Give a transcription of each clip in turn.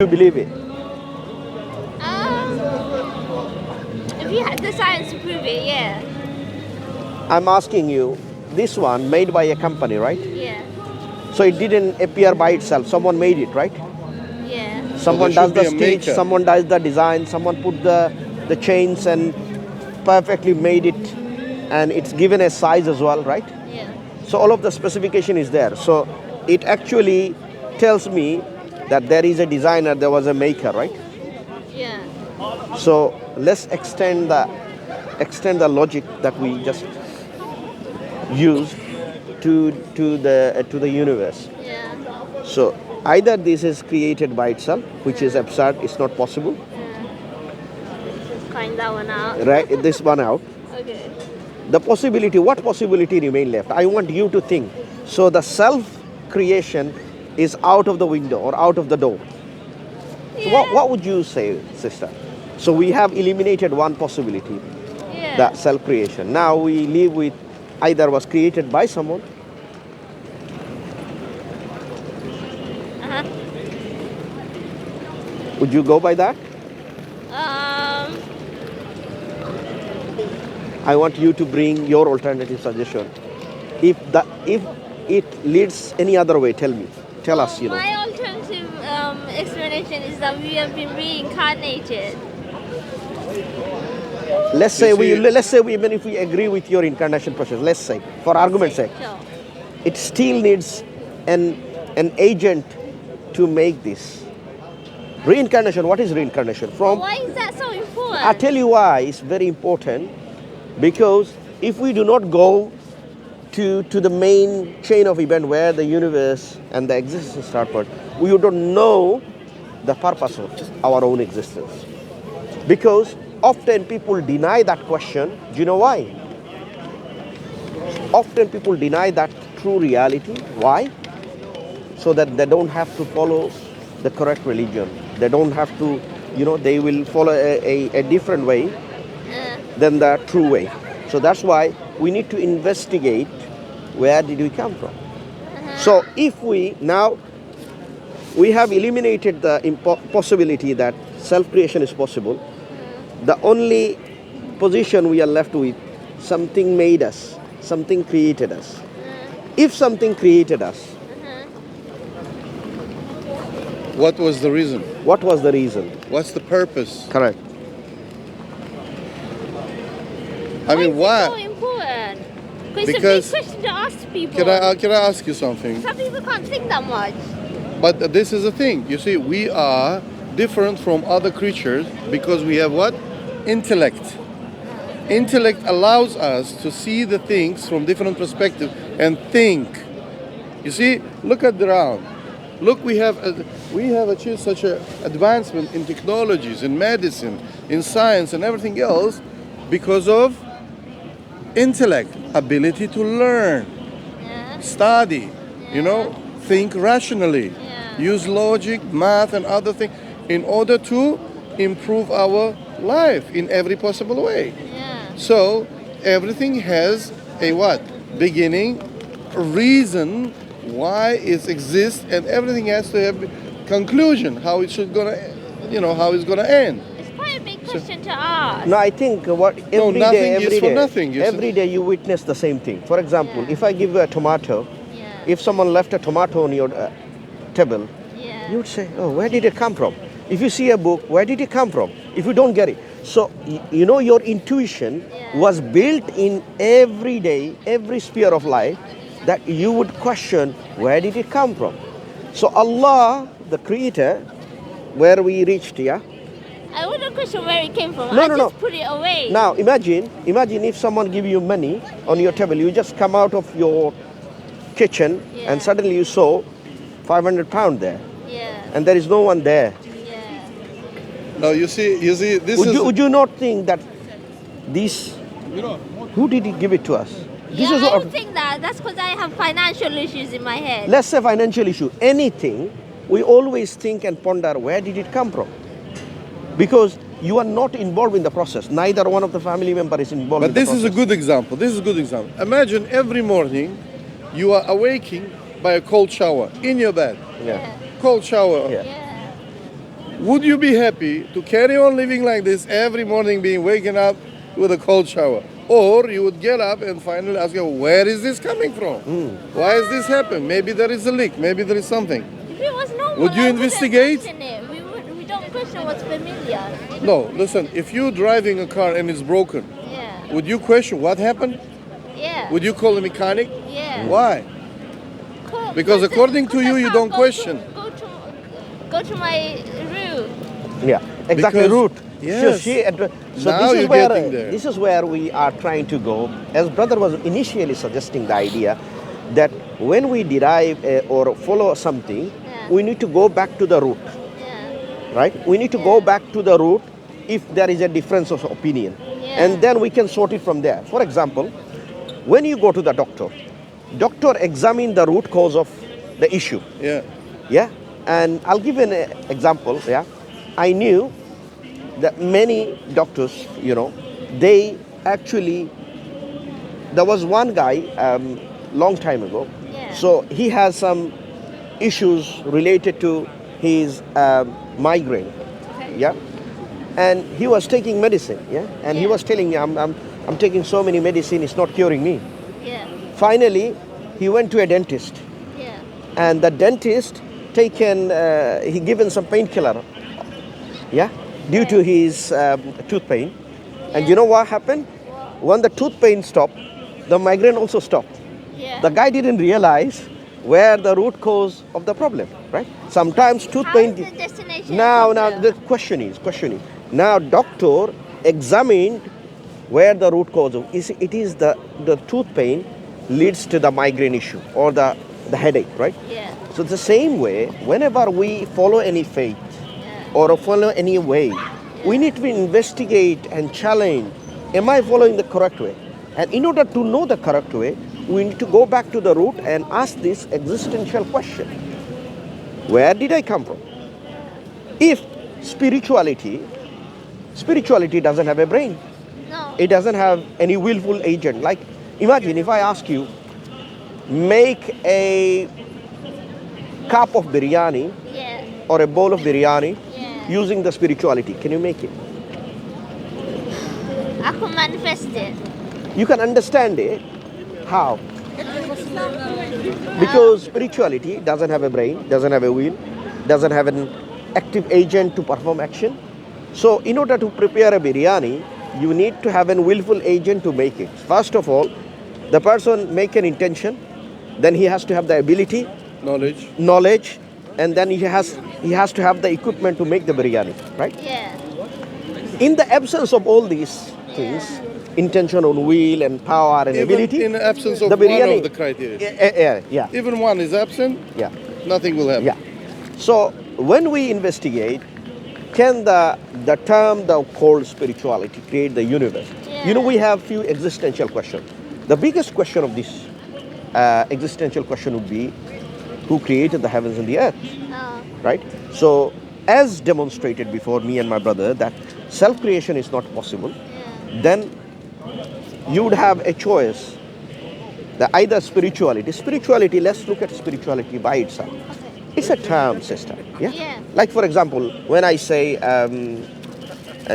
You believe it? If you had the science to prove it, yeah. I'm asking you, this one made by a company, right? Yeah. So it didn't appear by itself. Someone made it, right? Yeah. Someone there does should the be a stitch, maker. someone does the design, someone put the chains and perfectly made it, and it's given a size as well, right? Yeah. So all of the specification is there. So it actually tells me that there is a designer, there was a maker, right? Yeah. So let's extend the logic that we just used to the universe. Yeah. So either this is created by itself, which is absurd, it's not possible, Find that one out. right? This one out. Okay. The possibility, what possibility remain left? I want you to think. So the self-creation is out of the window or out of the door. So what would you say, sister? So we have eliminated one possibility, Yeah. the self-creation. Now we live with either was created by someone. Uh-huh. Would you go by that? I want you to bring your alternative suggestion. If it leads any other way, tell us. My alternative explanation is that we have been reincarnated. Let's say even if we agree with your incarnation process, let's say for argument's sake, Sure. it still needs an agent to make this. Reincarnation, what is reincarnation? Why is that so important? I tell you why it's very important. Because if we do not go to the main chain of event where the universe and the existence started, we don't know the purpose of our own existence. Because often people deny that question. Do you know why? Often people deny that true reality. Why? So that they don't have to follow the correct religion. They don't have to, they will follow a different way than the true way. So that's why we need to investigate where did we come from. So if we have eliminated the possibility that self-creation is possible, the only position we are left with, something made us, something created us. If something created us, What was the reason? what was the reason? What's the purpose? Correct. I mean, Why why? is it so important? Because it's Because- a big question to ask people. Can I ask you something? Some people can't think that much. But this is the thing. You see, we are different from other creatures because we have what? Intellect. Intellect allows us to see the things from different perspectives and think. You see, look at around. Look, we have achieved such an advancement in technologies, in medicine, in science, and everything else because of intellect, ability to learn, study, think rationally, use logic, math, and other things in order to improve our life in every possible way. So everything has a what? Beginning, reason why it exists, and everything has to have conclusion, how it's gonna end. It's quite a big question to ask. No, I think nothing is for nothing, you see. every day you witness the same thing. For example, if I give you a tomato, if someone left a tomato on your table, you would say, oh, where did it come from? If you see a book, where did it come from? If you don't get it. So, your intuition was built in every day, every sphere of life, that you would question, where did it come from? So Allah, the creator, where we reached, I wouldn't question where it came from. No, I no, just no. put it away. Now imagine if someone give you money on your table, you just come out of your kitchen and suddenly you saw 500 pounds there, and there is no one there. Now you see, this Would you not think that this? Who did he give it to us? This I is don't think that. That's because I have financial issues in my head. Let's say financial issue. Anything, we always think and ponder, where did it come from? Because you are not involved in the process. Neither one of the family member is involved But in the this process. is a good example. This is a good example. Imagine every morning you are awaking by a cold shower in your bed. Yeah. Cold shower. Yeah. Would you be happy to carry on living like this every morning, being waken up with a cold shower? Or you would get up and finally ask, where is this coming from? Why is this happening? Maybe there is a leak. Maybe there is something. If it was normal, Would you I wouldn't investigate? question it. We don't question what's familiar. No, listen, if you're driving a car and it's broken, Yeah. would you question what happened? Yeah. Would you call a mechanic? Yeah. Why? Cool. Because according to you, you don't question. Go to my room. Yeah, exactly. Because- Root. yes. So Now this is you're where getting there. this is where we are trying to go. As brother was initially suggesting the idea that when we derive or follow something, Yeah. we need to go back to the root, Yeah. right? We need to go back to the root if there is a difference of opinion, Yeah. and then we can sort it from there. For example, when you go to the doctor examine the root cause of the issue. Yeah. Yeah, and I'll give an example. Yeah, I knew that many doctors, they actually, there was one guy long time ago. Yeah. So he has some issues related to his migraine. Okay. Yeah, and he was taking medicine. Yeah, and he Yeah. was telling me, I'm taking so many medicine, it's not curing me. Yeah. Finally, he went to a dentist. Yeah. And the dentist he given some painkiller, yeah, due to his tooth pain. And you know what happened? When the tooth pain stopped, the migraine also stopped. Yeah. The guy didn't realize where the root cause of the problem, right? Sometimes tooth How pain. is the destination? Now from the question is. Now doctor examined where the root cause of it is the tooth pain leads to the migraine issue or the headache, right? Yeah. So the same way, whenever we follow any faith Yeah. or follow any way, we need to investigate and challenge, am I following the correct way? And in order to know the correct way, we need to go back to the root and ask this existential question. Where did I come from? If spirituality doesn't have a brain, No. it doesn't have any willful agent. Like, imagine if I ask you, make a cup of biryani Yeah. or a bowl of biryani Yeah. using the spirituality. Can you make it? I can manifest it. You can understand it. How? Because spirituality doesn't have a brain, doesn't have a will, doesn't have an active agent to perform action. So in order to prepare a biryani, you need to have a willful agent to make it. First of all, the person make an intention, then he has to have the ability, knowledge, and then he has to have the equipment to make the biryani, right? Yeah. In the absence of all these things, intention on will and power and Even ability, in the absence of the one biryani, of the criteria. yeah. Even one is absent, nothing will happen. Yeah. So when we investigate, can the term called spirituality create the universe? Yeah. We have few existential questions. The biggest question of this existential question would be, who created the heavens and the earth? Oh. Right? So as demonstrated before me and my brother that self-creation is not possible, Yeah. then you would have a choice. Either spirituality, let's look at spirituality by itself. Okay. It's a term system. Yeah? Yeah. Like for example, when I say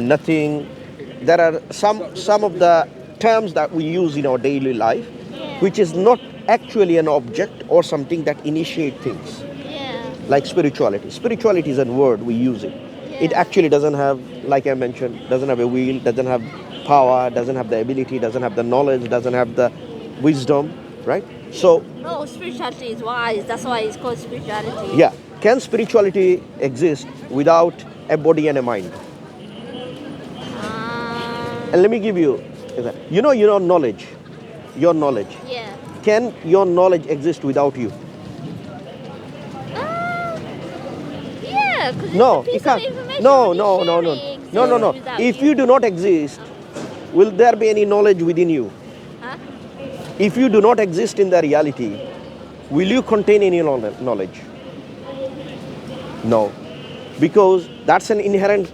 nothing, there are some of the terms that we use in our daily life, Yeah. which is not actually an object or something that initiate things. Yeah. Like spirituality. Spirituality is a word, we use it. It Yeah. actually doesn't have, like I mentioned, doesn't have a will, doesn't have power, doesn't have the ability, doesn't have the knowledge, doesn't have the wisdom, right? So, No, spirituality is wise. That's why it's called spirituality. yeah, can spirituality exist without a body and a mind? And let me give you, knowledge, your knowledge. Yeah. Can your knowledge exist without you? Yeah. 'Cause No, it's a it piece can't. of information No. when you share it without If you do not exist, will there be any knowledge within you? Huh? If you do not exist in the reality, will you contain any knowledge? No. Because that's an inherent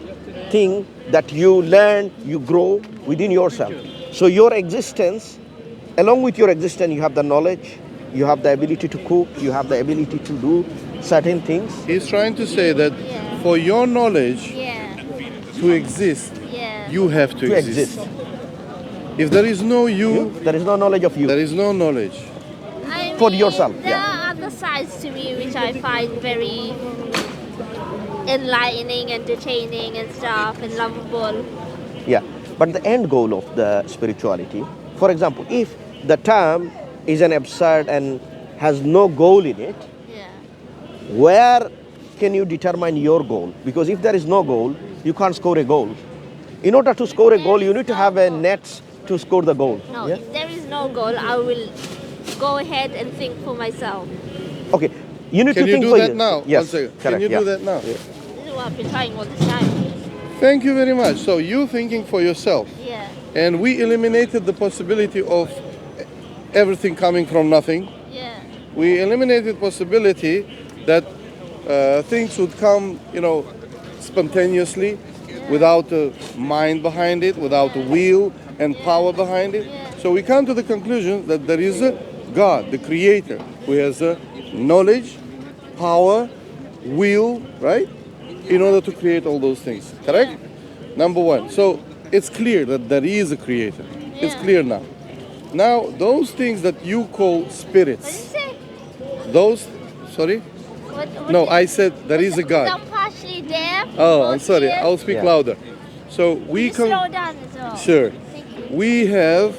thing that you learn, you grow within yourself. So your existence, along with your existence, you have the knowledge, you have the ability to cook, you have the ability to do certain things. He's trying to say that Yeah. for your knowledge Yeah. to exist, Yeah. you have to, To exist. exist. If there is no You, there is no knowledge of you. there is no knowledge. I For mean, yourself, there yeah. are other sides to me which I find very enlightening, entertaining, and stuff, and lovable. Yeah. But the end goal of the spirituality, for example, if the term is an absurd and has no goal in it, Yeah. where can you determine your goal? Because if there is no goal, you can't score a goal. In order to score a goal, you need to have a net to score the goal. No, Yeah? if there is no goal, I will go ahead and think for myself. Okay. You need Can to you think do for that you. now? Yes. One second. Correct. Can you yeah. do that now? This is what I've been trying all this time. Thank you very much. So you thinking for yourself, Yeah. and we eliminated the possibility of everything coming from nothing. Yeah. We eliminated possibility that things would come, spontaneously, without a mind behind it, without a will and power behind it. So we come to the conclusion that there is a God, the Creator, who has a knowledge, power, will, right, in order to create all those things. Correct? Number one. So it's clear that there is a Creator. It's Yeah. clear now. Now, those things that you call What did spirits, you say? those, sorry? What No, did- I said there is a God. I'm partially deaf. Oh, I'm sorry. partially- I'll speak Yeah. louder. So we Can you slow down as well? Sure. Thank you. We have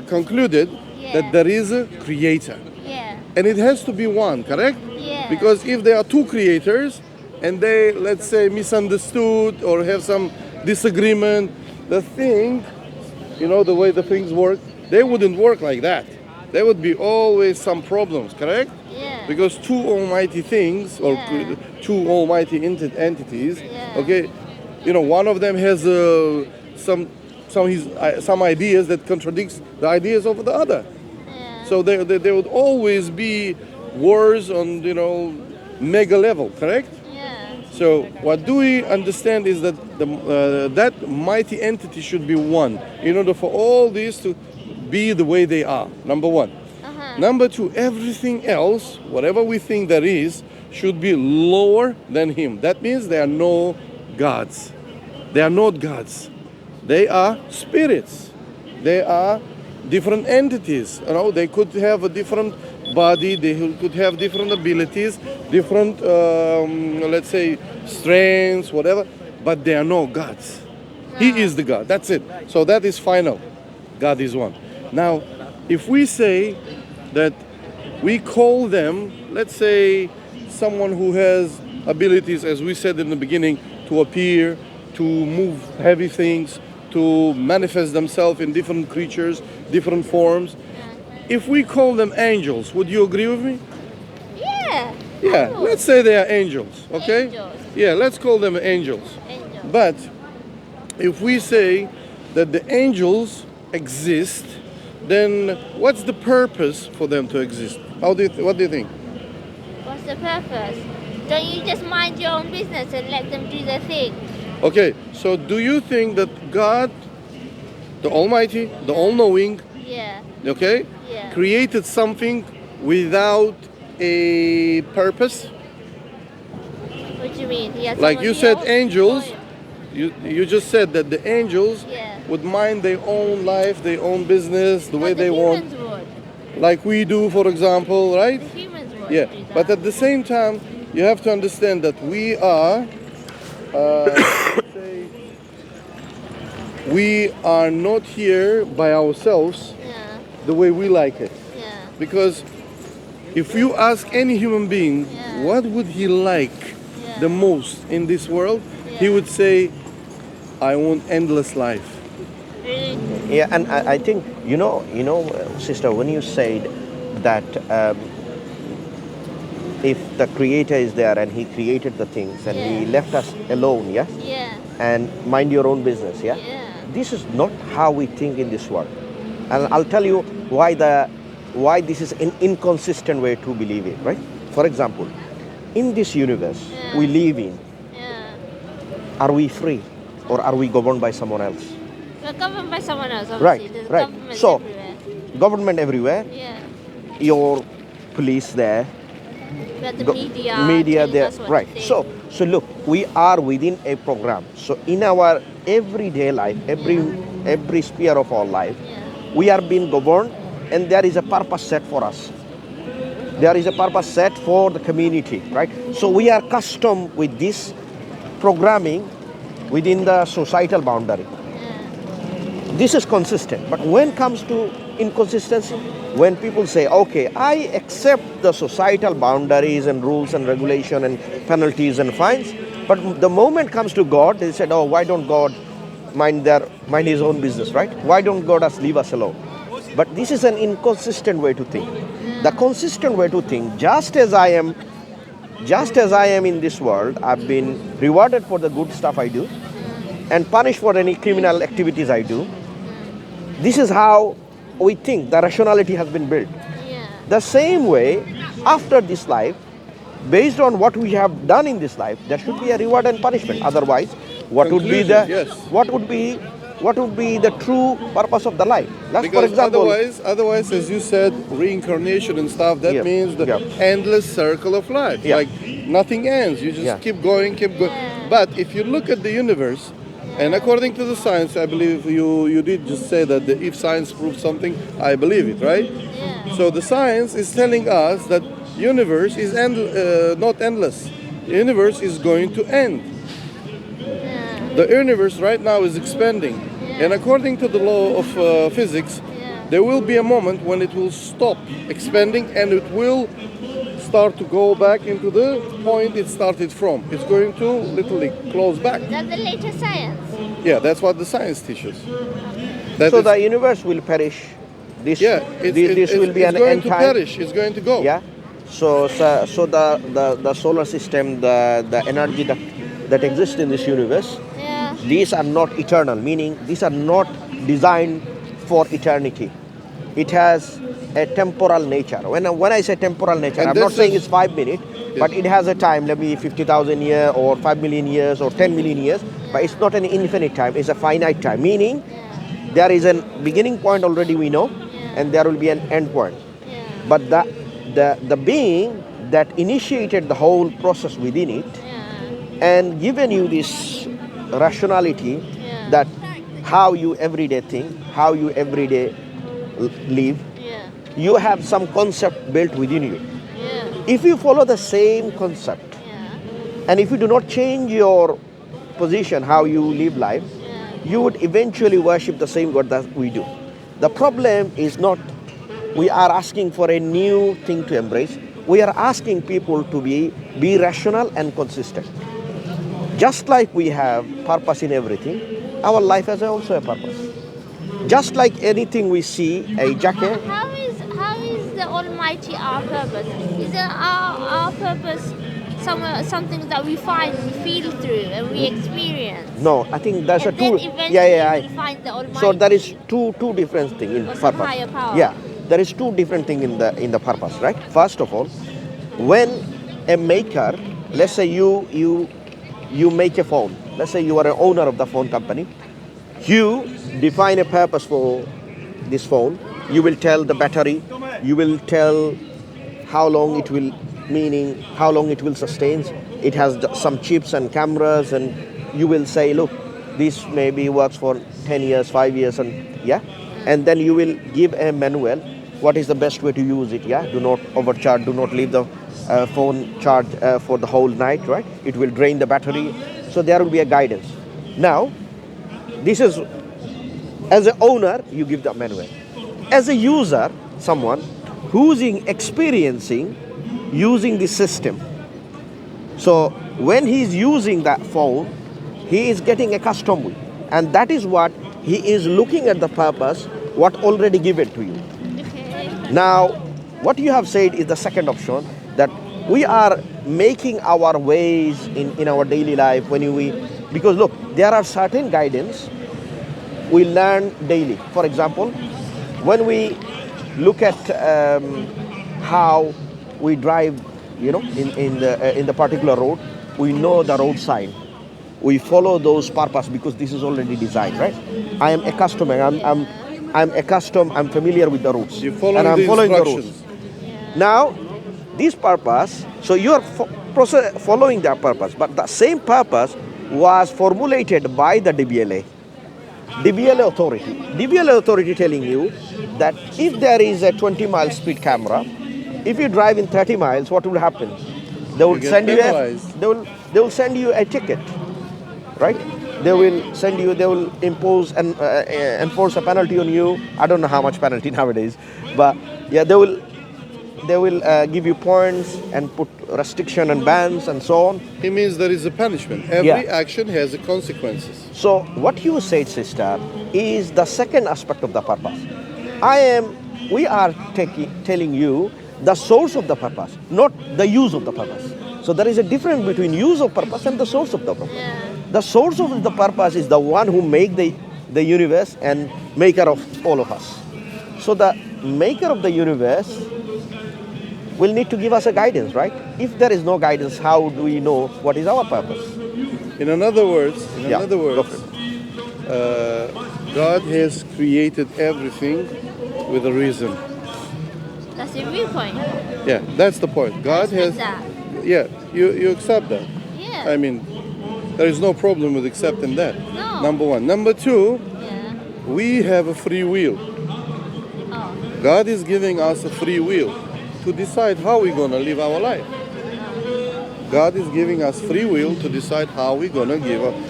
concluded Yeah. that there is a creator, Yeah. and it has to be one, correct? Yeah. Because if there are two creators and they, let's say, misunderstood or have some disagreement, the thing, the way the things work, they wouldn't work like that. There would be always some problems, correct? Yeah. Because two almighty things or Yeah. two almighty entities, Yeah. okay, one of them has some ideas that contradicts the ideas of the other. Yeah. So there would always be wars on mega level, correct? Yeah. So what do we understand is that that mighty entity should be one in order for all these to be the way they are. Number one. Uh-huh. Number two, everything else, whatever we think there is, should be lower than him. That means there are no gods. They are not gods. They are spirits. They are different entities. They could have a different body. They could have different abilities, different, let's say, strengths, whatever. But they are no gods. He is the God. That's it. So that is final. God is one. Now, if we say that we call them, let's say, someone who has abilities, as we said in the beginning, to appear, to move heavy things, to manifest themselves in different creatures, different forms. If we call them angels, would you agree with me? Yeah. Yeah, Oh. let's say they are angels, okay? Angels. Yeah, let's call them angels. Angels. But if we say that the angels exist, then what's the purpose for them to exist? What do you think? What's the purpose? Don't you just mind your own business and let them do their thing? Okay, so do you think that God, the Almighty, the All-Knowing, Yeah. okay, Yeah. created something without a purpose? What do you mean? He has Like someone you said, else? angels, Oh, you just said that the angels yeah. would mind their own life, their own business, the way But the they want, humans would. like we do, for example, right? The humans would Yeah, do that. but at the same time, you have to understand that we are, say, we are not here by ourselves Yeah. the way we like it. Yeah. Because if you ask any human being, Yeah. what would he like Yeah. the most in this world, he Yeah. would say, I want endless life. Really? Yeah, and I think sister, when you said that if the Creator is there and He created the things and He Yeah. left us alone, yeah, Yeah. and mind your own business, yeah. Yeah. This is not how we think in this world, and I'll tell you why this is an inconsistent way to believe it. Right? For example, in this universe Yeah. we live in, Yeah. are we free or are we governed by someone else? We're governed by someone else, Right, obviously. There's right. governments So- everywhere. Government everywhere, Yeah. your police there, We have the go- media. media telling there, us what right? to think. So look, we are within a program. So in our everyday life, every sphere of our life, we are being governed, and there is a purpose set for us. There is a purpose set for the community, right? So we are accustomed with this programming within the societal boundary. This is consistent. But when it comes to inconsistency, when people say, okay, I accept the societal boundaries and rules and regulation and penalties and fines, but the moment comes to God, they said, oh, why don't God mind his own business, right? Why don't God just leave us alone? But this is an inconsistent way to think. The consistent way to think, just as I am in this world, I've been rewarded for the good stuff I do and punished for any criminal activities I do. This is how we think the rationality has been built. The same way, after this life, based on what we have done in this life, there should be a reward and punishment. Otherwise, what would be the true purpose of the life? That's, because for example, otherwise, as you said, reincarnation and stuff, that means the endless circle of life. Like nothing ends. You just keep going. But if you look at the universe, and according to the science, I believe you did just say that if science proves something, I believe it, right? So the science is telling us that universe is not endless. The universe is going to end. The universe right now is expanding. And according to the law of physics, there will be a moment when it will stop expanding and it will start to go back into the point it started from. It's going to literally close back. That's the latest science. Yeah, that's what the science teaches. So the universe will perish. This will be an end time. Perish. It's going to go. Yeah. So the solar system, the energy that exists in this universe, these are not eternal. Meaning these are not designed for eternity. It has a temporal nature. When I say temporal nature, I'm not saying it's 5 minutes, but it has a time, maybe 50,000 years or 5 million years or 10 million years, but it's not an infinite time, it's a finite time, meaning there is a beginning point already we know, and there will be an end point. But the being that initiated the whole process within it and given you this rationality that how you everyday think, how you everyday live, you have some concept built within you. If you follow the same concept, and if you do not change your position, how you live life, you would eventually worship the same God that we do. The problem is not we are asking for a new thing to embrace. We are asking people to be rational and consistent. Just like we have purpose in everything, our life has also a purpose. Just like anything we see, a jacket. How is the Almighty our purpose? Is our purpose something that we find, we feel through, and we experience? No, I think that's and a two. We'll find the Almighty. So there is two different things in purpose. Higher power. Yeah, there is two different things in the purpose, right? First of all, when a maker, let's say you make a phone. Let's say you are an owner of the phone company. You define a purpose for this phone. You will tell the battery. You will tell how long it will, meaning how long it will sustain. It has some chips and cameras, and you will say, look, this maybe works for 10 years, 5 years, and then you will give a manual. What is the best way to use it? Do not overcharge. Do not leave the phone charged for the whole night. Right? It will drain the battery. So there will be a guidance. Now, this is, as an owner, you give the manual. As a user, someone who's experiencing using the system. So when he's using that phone, he is getting accustomed with. And that is what he is looking at the purpose, what already given to you. Okay. Now, what you have said is the second option, that we are making our ways in our daily life because look, there are certain guidance we learn daily. For example, when we look at how we drive, in the particular road, we know the road sign. We follow those purpose because this is already designed, right? I am accustomed. I'm accustomed. I'm familiar with the routes, You follow and I'm the following the instructions. routes. Now, this purpose. So following that purpose. But the same purpose was formulated by the DBLA. DBLA authority. DBLA authority telling you that if there is a 20-mile speed camera, if you drive in 30 miles, what will happen? They will You get send you penalized. they will send you a ticket, right? They will send you. They will impose and enforce a penalty on you. I don't know how much penalty nowadays, but yeah, they will give you points and put restriction and bans and so on. It means there is a punishment. Every action has a consequences. So what you said, sister, is the second aspect of the purpose. We are telling you the source of the purpose, not the use of the purpose. So there is a difference between use of purpose and the source of the purpose. Yeah. The source of the purpose is the one who made the universe and maker of all of us. So the maker of the universe will need to give us a guidance, right? If there is no guidance, how do we know what is our purpose? In other words, go for God has created everything with a reason. That's the viewpoint. Yeah, that's the point. God has. That. Yeah, you accept that. Yeah. I mean, there is no problem with accepting that. No. Number one. Number two, Yeah. we have a free will. Oh. God is giving us a free will to decide how we're gonna live our life. God is giving us free will to decide how we're gonna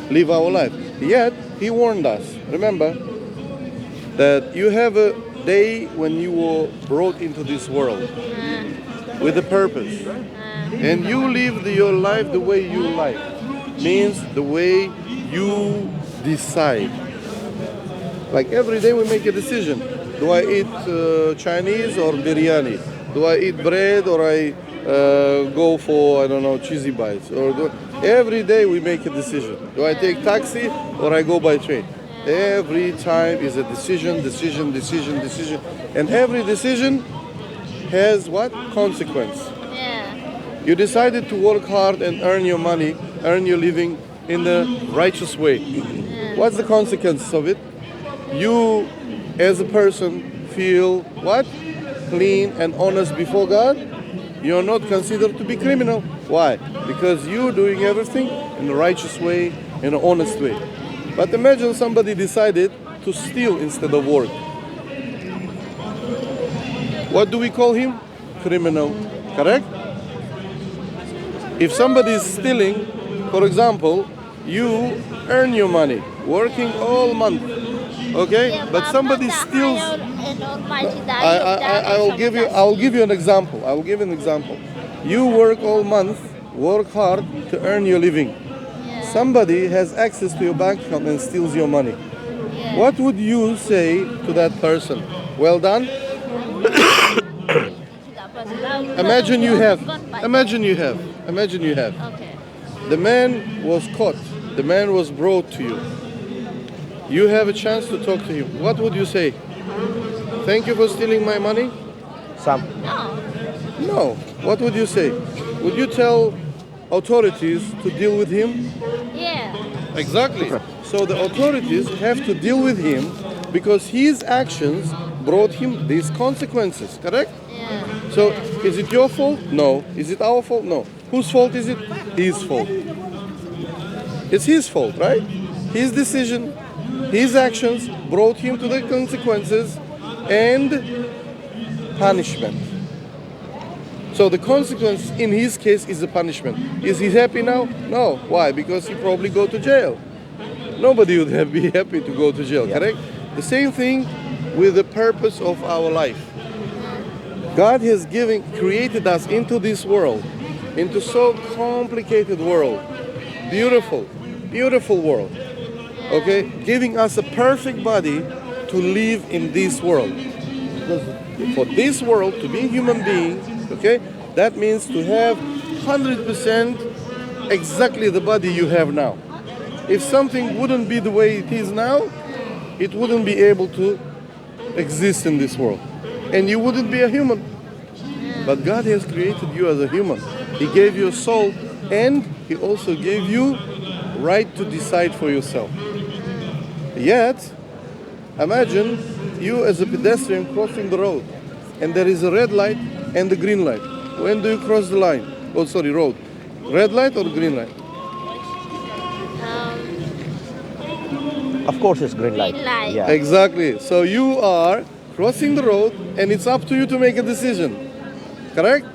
live our life. Yet He warned us. Remember that you have a day when you were brought into this world with a purpose, and you live your life the way you like. Means the way you decide. Like every day we make a decision. Do I eat Chinese or biryani? Do I eat bread or I go for, I don't know, cheesy bites? Every day we make a decision. Do I take taxi or I go by train? Every time is a decision. And every decision has what? Consequence. Yeah. You decided to work hard and earn your money, earn your living in the righteous way. What's the consequence of it? You, as a person, feel what? Clean and honest before God. You're not considered to be criminal. Why? Because you're doing everything in a righteous way, in an honest way. But imagine somebody decided to steal instead of work. What do we call him? Criminal. Correct? If somebody is stealing, for example, you earn your money working all month, okay? Yeah, But somebody I'm not steals. that high and almighty that I will give you. I will give you an example. I will give you an example. You work all month, work hard to earn your living. Somebody has access to your bank account and steals your money. Yeah. What would you say to that person? Well done. Imagine you have. Okay. The man was caught. The man was brought to you. You have a chance to talk to him. What would you say? Thank you for stealing my money? Some. No. No. What would you say? Would you tell authorities to deal with him? Yeah. Exactly. So the authorities have to deal with him because his actions brought him these consequences, correct? Yeah. So is it your fault? No. Is it our fault? No. Whose fault is it? His fault. It's his fault, right? His decision, his actions brought him to the consequences and punishment. So the consequence in his case is a punishment. Is he happy now? No. Why? Because he probably go to jail. Nobody would be happy to go to jail, correct? The same thing with the purpose of our life. God has created us into this world, into so complicated world. Beautiful, beautiful world. Okay? Giving us a perfect body to live in this world. Because for this world to be a human being, okay, that means to have 100% exactly the body you have now. If something wouldn't be the way it is now, it wouldn't be able to exist in this world. And you wouldn't be a human. But God has created you as a human. He gave you a soul and He also gave you right to decide for yourself. Yet, imagine you as a pedestrian crossing the road and there is a red light and the green light. When do you cross the line? Oh, sorry, road. Red light or green light? Um, Of course, it's green light. Green light. Yeah. Exactly. So you are crossing the road and it's up to you to make a decision. Correct?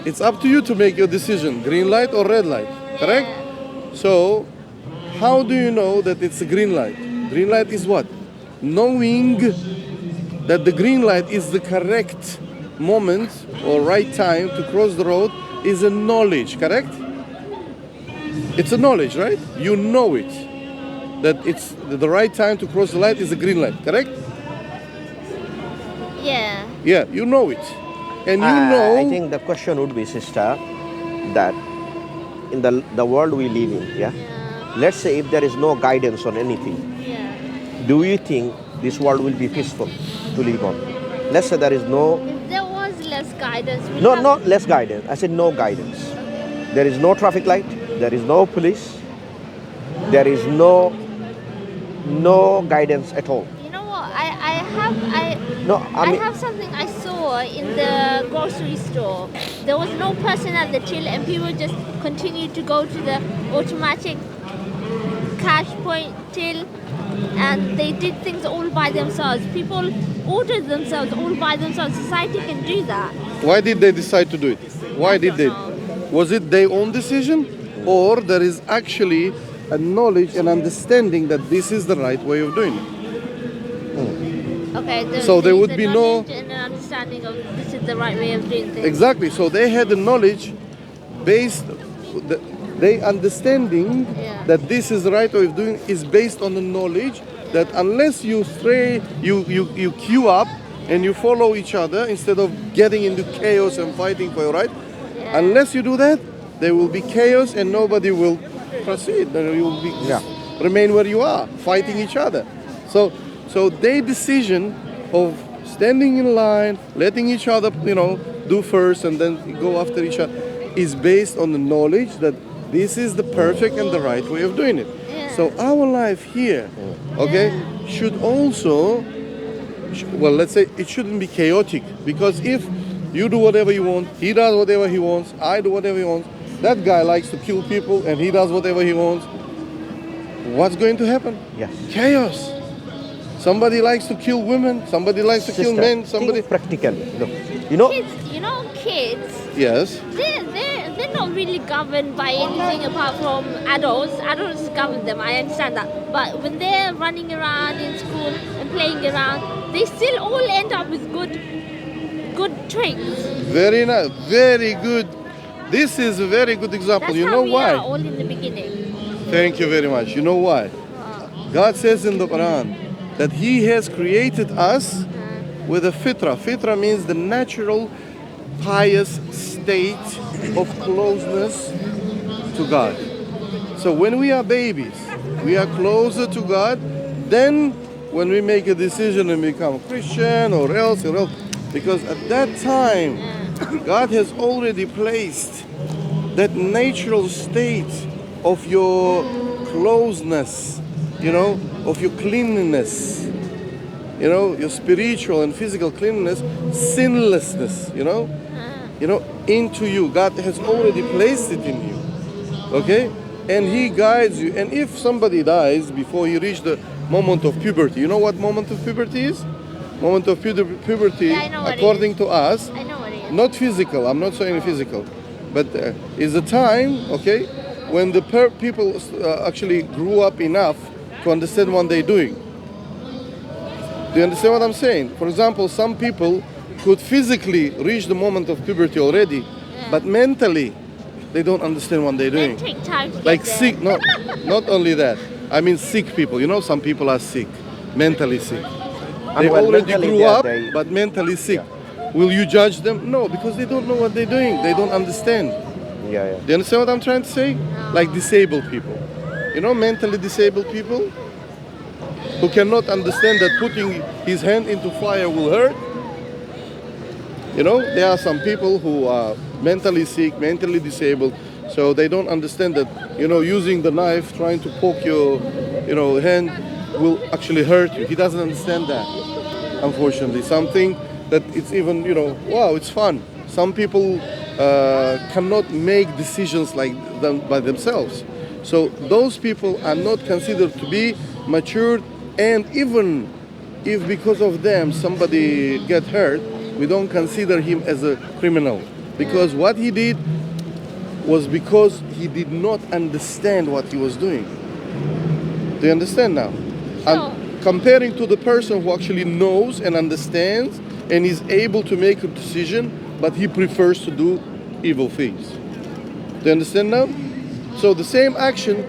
It's up to you to make your decision. Green light or red light. Correct? So how do you know that it's a green light? Green light is what? Knowing that the green light is the correct moment or right time to cross the road is a knowledge, correct? It's a knowledge, right? You know it. That it's the right time to cross the light is a green light, correct? Yeah. Yeah, you know it. And you know... I think the question would be, sister, that in the world we live in, yeah? Let's say if there is no guidance on anything, Yeah. do you think this world will be peaceful to live on? Let's say there is no, If there was less guidance, we no, have- not less guidance. I said no guidance. There is no traffic light. There is no police. There is no guidance at all. You know what? I No, I mean, have something I saw in the grocery store. There was no person at the till, and people just continued to go to the automatic cash point till, and they did things all by themselves. People ordered themselves all by themselves. Society can do that. Why did they decide to do it? Why did they? Was it their own decision? Or there is actually a knowledge and understanding that this is the right way of doing it? Okay. So there would a be no- knowledge and an understanding of this is the right way of doing things. Exactly. So they had the knowledge based, they understanding Yeah. that this is the right way of doing is based on the knowledge that unless you stray, you queue up and you follow each other instead of getting into chaos and fighting for your right. Yeah. Unless you do that, there will be chaos and nobody will proceed. Then you will be remain where you are, fighting each other. So their decision of standing in line, letting each other, do first and then go after each other, is based on the knowledge that this is the perfect and the right way of doing it. Yeah. So our life here, okay, should also, well, let's say it shouldn't be chaotic, because if you do whatever you want, he does whatever he wants, I do whatever he wants, that guy likes to kill people and he does whatever he wants, what's going to happen? yes. Chaos. Somebody likes to kill women, somebody likes to kill Sister, men, somebody... think practically. Look, you know, Kids, Yes. they're not really governed by anything apart from adults. Adults govern them, I understand that. But when they're running around in school and playing around, they still all end up with good traits. Very nice, very good. This is a very good example. That's You how know we why? are all in the beginning. Thank you very much. You know why? God says in the Quran that He has created us with a fitra. Fitra means the natural, pious state of closeness to God. So when we are babies, we are closer to God. Then when we make a decision and become Christian or else, because at that time, God has already placed that natural state of your closeness, of your cleanliness, your spiritual and physical cleanliness, sinlessness, into you. God has already placed it in you, okay? And He guides you. And if somebody dies before he reached the moment of puberty, you know what moment of puberty is? Moment of puberty, Yeah, I know what it according is. to us, I know what it is. not physical, I'm not saying physical, but is a time, okay, when the people actually grew up enough to understand what they're doing. Do you understand what I'm saying? For example, some people could physically reach the moment of puberty already, but mentally they don't understand what they're They doing. take time to Like get there. sick, not only that. I mean sick people. Some people are sick, mentally sick. They Unwell already mentally, grew they are- up, they- but mentally sick. Will you judge them? No, because they don't know what they're doing. They don't understand. yeah. Do you understand what I'm trying to say? Like disabled people. Mentally disabled people who cannot understand that putting his hand into fire will hurt. There are some people who are mentally sick, mentally disabled, so they don't understand that, using the knife, trying to poke your, hand will actually hurt you. He doesn't understand that, unfortunately. Something that it's even, wow, it's fun. Some people cannot make decisions like them by themselves. So those people are not considered to be matured, and even if because of them somebody get hurt, we don't consider him as a criminal, because what he did was because he did not understand what he was doing. Do you understand now? And comparing to the person who actually knows and understands and is able to make a decision, but he prefers to do evil things. Do you understand now? So the same action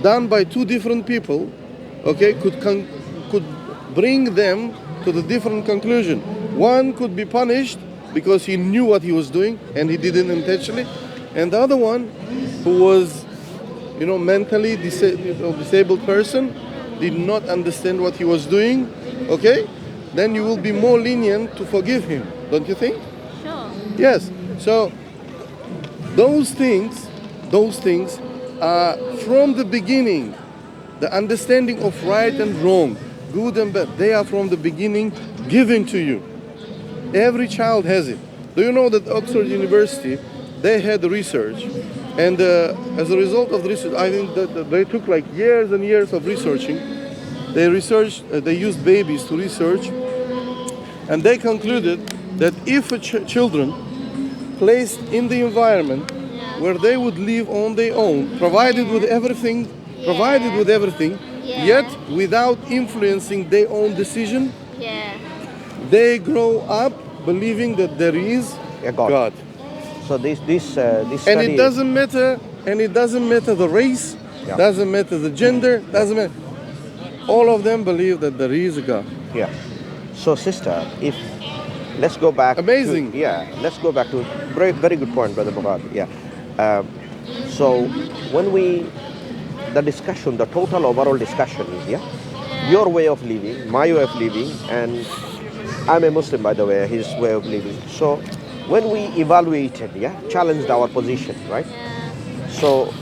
done by two different people, okay, could bring them to the different conclusion. One could be punished because he knew what he was doing and he didn't intentionally, and the other one, who was, mentally disabled person, did not understand what he was doing, okay, then you will be more lenient to forgive him, don't you think? Sure. Yes. So those things are from the beginning, the understanding of right and wrong, good and bad, they are from the beginning given to you. Every child has it. Do you know that Oxford University, they had research, and as a result of the research, I think that they took like years and years of researching. They researched, they used babies to research, and they concluded that if children placed in the environment where they would live on their own, provided with everything, yet without influencing their own decision, they grow up believing that there is A God. God. So this And study. it doesn't matter, the race, Yeah. doesn't matter the gender, doesn't matter. All of them believe that there is a God. Yeah. So, sister, if let's go back. Amazing. Let's go back to very, very good point, brother Bogad. Yeah. So when the discussion, the total overall discussion is your way of living, my way of living, and I'm a Muslim, by the way, his way of living. So when we evaluated, challenged our position, right? So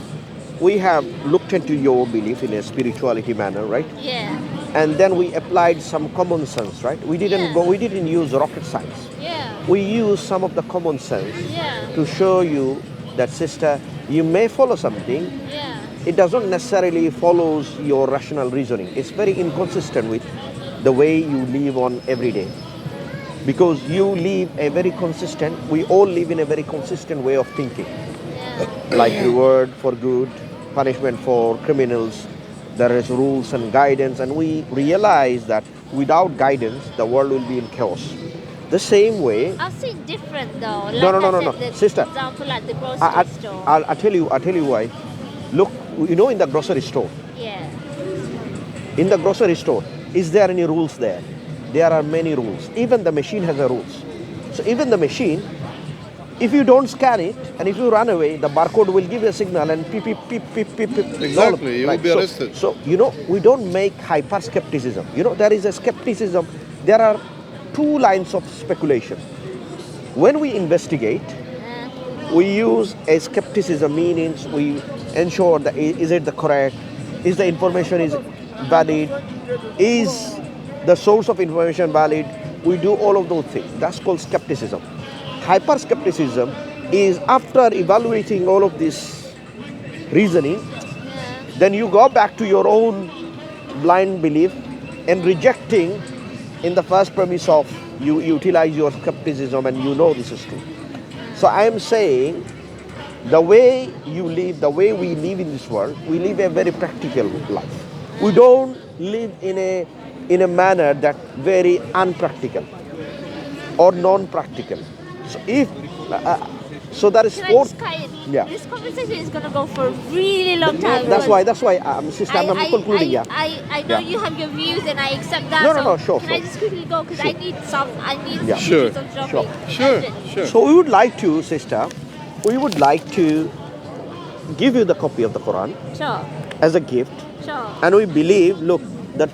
we have looked into your belief in a spirituality manner, right? Yeah. And then we applied some common sense, right? We didn't use rocket science. Yeah. We used some of the common sense Yeah. to show you that, sister, you may follow something. Yeah. It doesn't necessarily follows your rational reasoning. It's very inconsistent with the way you live on every day. Because you live we all live in a very consistent way of thinking. Like reward for good, punishment for criminals. There is rules and guidance, and we realize that without guidance, the world will be in chaos. The same way. I've seen different though. Like No, the sister. example at the grocery store. I'll tell you why. Look, in the grocery store. Yeah. In the grocery store, is there any rules there? There are many rules. Even the machine has a rules. So even the machine, if you don't scan it and if you run away, the barcode will give a signal and beep, beep, beep, beep, beep, beep. Exactly, you will be arrested. So, we don't make hyper skepticism. There is a skepticism. There are two lines of speculation. When we investigate, we use a skepticism, meaning we ensure that is it the correct, is the information is valid, is the source of information valid. We do all of those things. That's called skepticism. Hyper skepticism is after evaluating all of this reasoning, then you go back to your own blind belief and rejecting in the first premise of you utilize your skepticism and this is true. So I am saying the way you live, the way we live in this world, we live a very practical life. We don't live in a manner that very unpractical or non-practical. So so that is fourth. This conversation is gonna go for a really long time. That's why, sister, I'm concluding. I know you have your views, and I accept that. No, sure. Can I just quickly go because I need some Sure. some topic. Sure. So we would like to, sister, give you the copy of the Quran as a gift. Sure. And we believe, look, that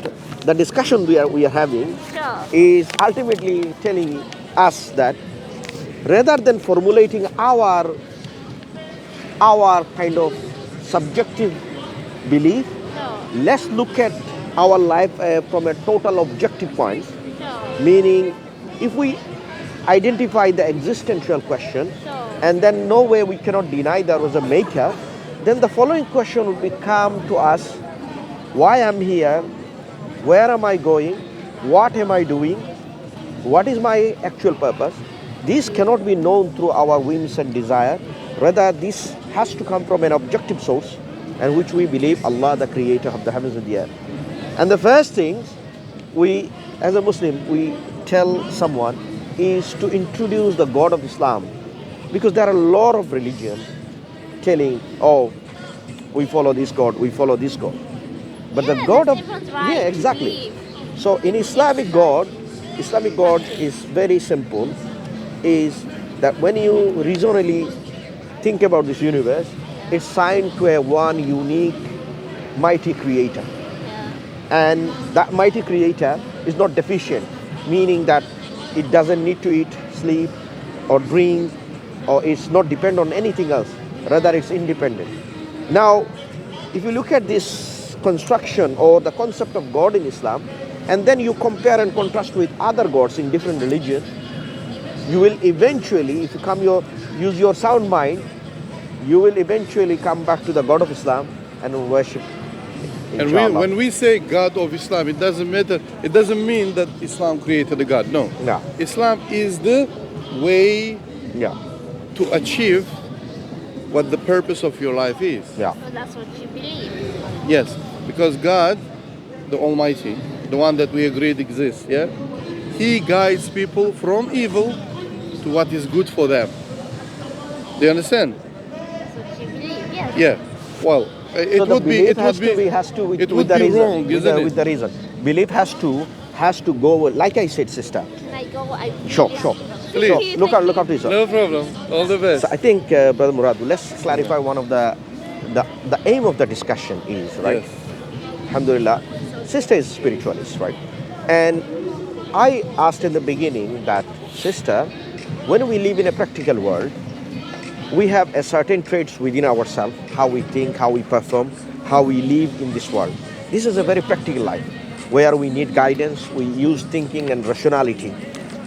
the discussion we are having is ultimately telling us that rather than formulating our kind of subjective belief, let's look at our life from a total objective point. Meaning, if we identify the existential question, So, and then no way we cannot deny there was a maker, then the following question would become to us: why I'm here, where am I going, what am I doing, what is my actual purpose? These cannot be known through our whims and desire. Rather, this has to come from an objective source, and which we believe Allah, the creator of the heavens and the earth. And the first thing we, as a Muslim, we tell someone is to introduce the God of Islam, because there are a lot of religions telling, oh, we follow this God, we follow this God. But yeah, the God of, that's everyone's right yeah, to exactly. believe. So in Islamic God is very simple, is that when you reasonably think about this universe, it's signed to a one unique, mighty creator. Yeah. And that mighty creator is not deficient, meaning that it doesn't need to eat, sleep, or drink, or it's not dependent on anything else. Rather, it's independent. Now, if you look at this construction or the concept of God in Islam, and then you compare and contrast with other gods in different religions, you will eventually, if you use your sound mind, you will eventually come back to the God of Islam and worship. And when we say God of Islam, it doesn't matter. It doesn't mean that Islam created a God. No. Yeah. Islam is the way Yeah. to achieve what the purpose of your life is. Yeah. So that's what you believe. Yes, because God, the Almighty, the one that we agreed exists, yeah, He guides people from evil to what is good for them. Do you understand? That's what you believe. Yes. Yeah. Well, it So the would be belief it would be has to it with would the be reason, wrong, isn't it? with the reason. Belief has to go, like I said, sister. Can I go? I Sure, really sure. Thank Please. you, Look thank out you. this. No problem. All the best. So I think, Brother Murad, let's clarify one of the aim of the discussion is, right? Yes. Alhamdulillah, sister is spiritualist, right? And I asked in the beginning that, sister, when we live in a practical world, we have a certain traits within ourselves, how we think, how we perform, how we live in this world. This is a very practical life where we need guidance, we use thinking and rationality.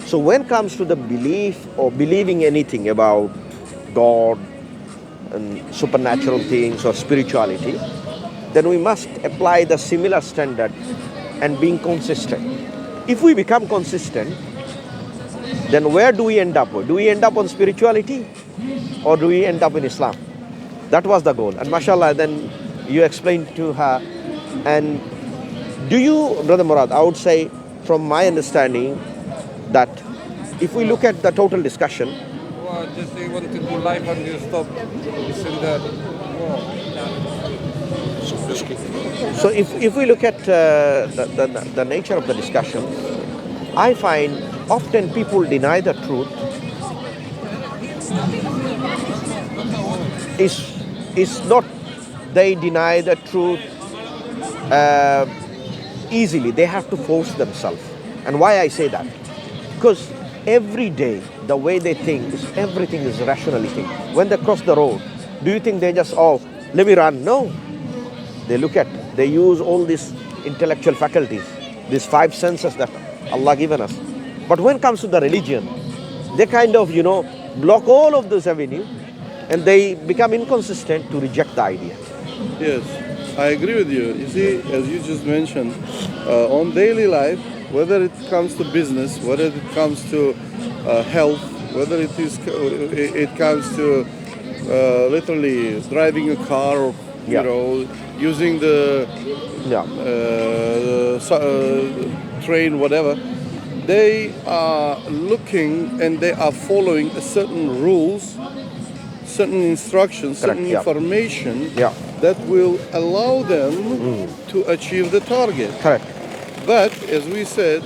So when it comes to the belief or believing anything about God and supernatural things or spirituality, then we must apply the similar standard and being consistent. If we become consistent, then where do we end up? Do we end up on spirituality or do we end up in Islam? That was the goal. And mashallah, then you explained to her. And do you, Brother Murad, I would say from my understanding that if we look at the total discussion, Well, just they want to do live and you stop this and that. so if we look at the nature of the discussion, I find often people deny the truth is not they deny the truth easily. They have to force themselves. And why I say that? Because every day the way they think is everything is rationality. When they cross the road, do you think they just, oh, let me run? No. They use all these intellectual faculties, these five senses that Allah given us. But when it comes to the religion, they kind of, block all of those avenues and they become inconsistent to reject the idea. Yes, I agree with you. You see, as you just mentioned, on daily life, whether it comes to business, whether it comes to health, whether it comes to literally driving a car or using the train, whatever, they are looking and they are following a certain rules, certain instructions, certain information that will allow them to achieve the target. Correct. But as we said,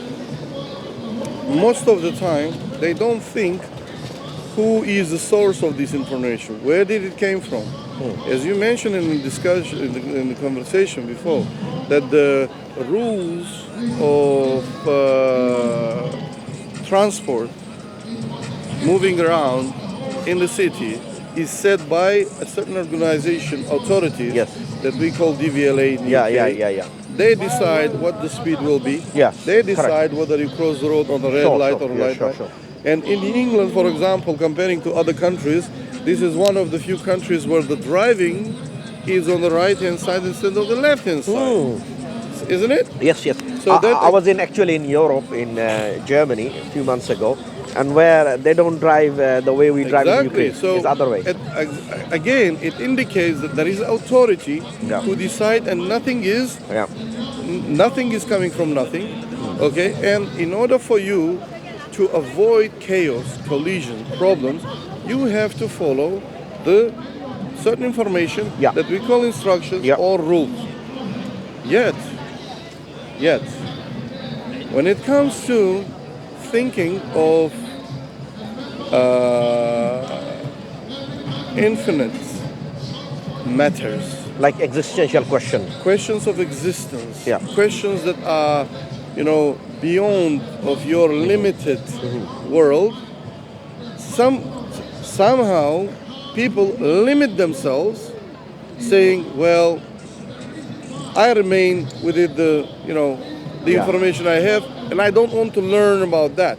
most of the time they don't think who is the source of this information, where did it came from. As you mentioned in the discussion, in the conversation before, that the rules of transport moving around in the city is set by a certain organization, authorities, that we call DVLA in the UK. They decide what the speed will be. Yes, They decide whether you cross the road on a red light or red light. And in England, for example, comparing to other countries, this is one of the few countries where the driving is on the right-hand side instead of the left-hand side, isn't it? Yes, yes. So I was actually in Europe, in Germany, a few months ago, and where they don't drive the way we drive in Exactly. Ukraine. So It's the other way. Again, it indicates that there is authority Yeah. to decide, and nothing is coming from nothing. Okay, and in order for you to avoid chaos, collision, problems, you have to follow the certain information Yeah. that we call instructions Yeah. or rules. Yet, when it comes to thinking of infinite matters, Like existential question. questions of existence, Yeah. questions that are, beyond of your limited world, somehow people limit themselves, saying, well, I remain within the Yeah. information I have, and I don't want to learn about that.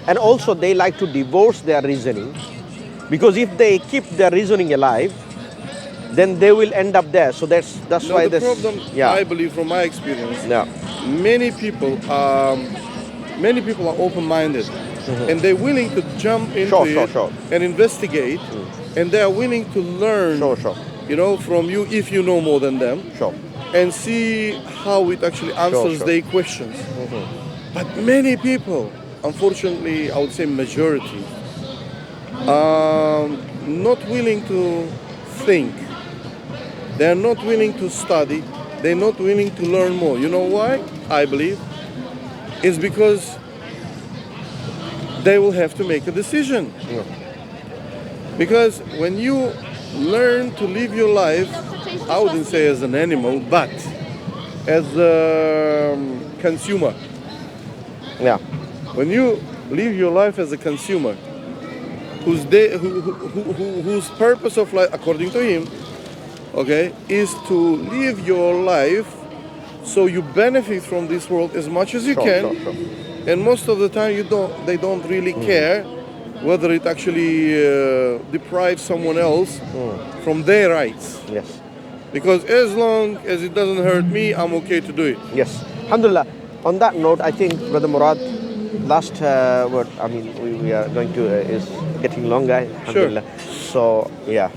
And also they like to divorce their reasoning, because if they keep their reasoning alive, then they will end up there. So that's No, why the this. problem, Yeah. I believe, from my experience, Yeah. many people are open-minded, and they're willing to jump into Sure. and investigate, and they are willing to learn, Sure. from you if you know more than them, Sure. and see how it actually answers Sure. their questions. But many people, unfortunately, I would say majority, are not willing to think. They're not willing to study. They're not willing to learn more. You know why? I believe it's because they will have to make a decision. Yeah. Because when you learn to live your life, I wouldn't say as an animal, but as a consumer. Yeah. When you live your life as a consumer, whose purpose of life, according to him, okay, is to live your life so you benefit from this world as much as you can, Sure. and most of the time they don't really care whether it actually deprives someone else from their rights. Yes. Because as long as it doesn't hurt me, I'm okay to do it. Yes. Alhamdulillah. On that note, I think, Brother Murad, last word, I mean, we are going to, is getting longer, alhamdulillah. So, yeah.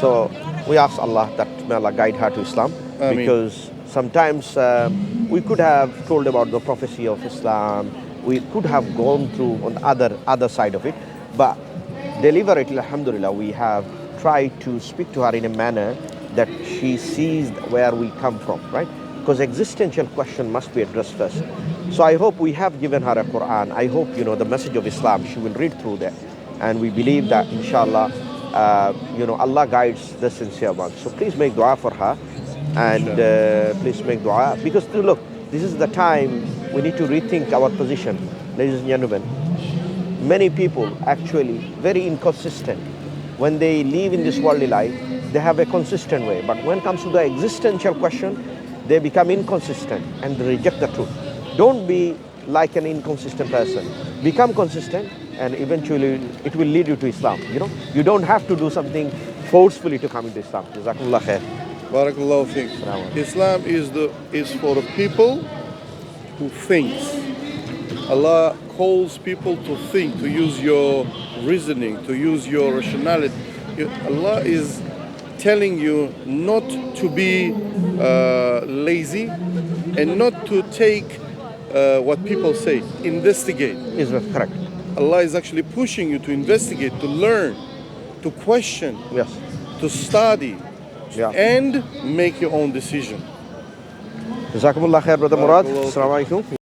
So, we ask Allah that may Allah guide her to Islam. Ameen. Because sometimes we could have told about the prophecy of Islam. We could have gone through on the other side of it. But deliberately, alhamdulillah, we have tried to speak to her in a manner that she sees where we come from, right? Because existential question must be addressed first. So I hope we have given her a Quran. I hope, the message of Islam, she will read through that. And we believe that, inshallah, Allah guides the sincere ones. So please make dua for her. And please make dua. Because look, this is the time we need to rethink our position, ladies and gentlemen. Many people actually very inconsistent. When they live in this worldly life, they have a consistent way. But when it comes to the existential question, they become inconsistent and reject the truth. Don't be like an inconsistent person. Become consistent, and eventually it will lead you to Islam. You don't have to do something forcefully to come into Islam. Jazakumullah khair. Barakallahu fiqh. Islam is for the people who thinks. Allah calls people to think, to use your reasoning, to use your rationality. Allah is telling you not to be lazy and not to take what people say. Investigate. Is correct. Allah is actually pushing you to investigate, to learn, to question, Yes. to study, Yeah. and make your own decision. Jazakumullah khair, Brother Murad. Barakallahu Assalamu alaikum.